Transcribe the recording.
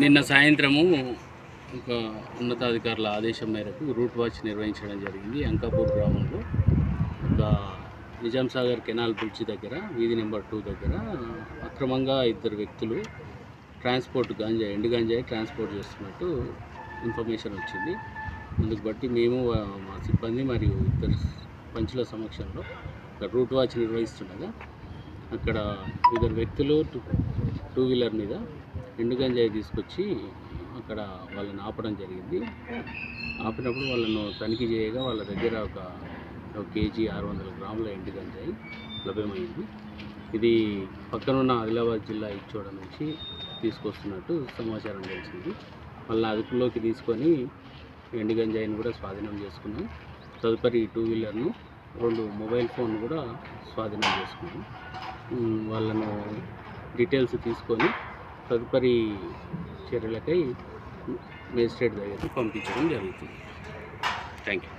నిన్న సాయంత్రము ఒక ఉన్నతాధికారుల ఆదేశం మేరకు రూట్ వాచ్ నిర్వహించడం జరిగింది. అంకాపూర్ గ్రామంలో ఒక నిజాం సాగర్ కెనాల్ బ్రిడ్జ్ దగ్గర వీధి నెంబర్ 2 దగ్గర అక్రమంగా ఇద్దరు వ్యక్తులు ట్రాన్స్పోర్ట్ ఎండు గంజాయి ట్రాన్స్పోర్ట్ చేస్తున్నట్టు ఇన్ఫర్మేషన్ వచ్చింది. అందుకు బట్టి మేము మా సిబ్బంది మరియు ఇద్దరు పంచుల సమక్షంలో ఒక రూట్ వాచ్ నిర్వహిస్తుండగా అక్కడ ఇద్దరు వ్యక్తులు టూ వీలర్ మీద ఎండు గంజాయి తీసుకొచ్చి అక్కడ వాళ్ళని ఆపడం జరిగింది. ఆపినప్పుడు వాళ్ళను తనిఖీ చేయగా వాళ్ళ దగ్గర ఒక కేజీ 600 గ్రాముల ఎండు గంజాయి లభ్యమైంది. ఇది పక్కనున్న ఆదిలాబాద్ జిల్లా ఇచ్చోడ నుంచి తీసుకొస్తున్నట్టు సమాచారం తెలిసింది. వాళ్ళని అదుపులోకి తీసుకొని ఎండు గంజాయిని కూడా స్వాధీనం చేసుకున్నాం. తదుపరి 2 వీలర్ను 2 మొబైల్ ఫోన్ కూడా స్వాధీనం చేసుకున్నాం. వాళ్ళను డీటెయిల్స్ తీసుకొని తదుపరి చర్యలకై మేజిస్ట్రేట్ దగ్గరికి పంపించడం జరుగుతుంది. Thank you.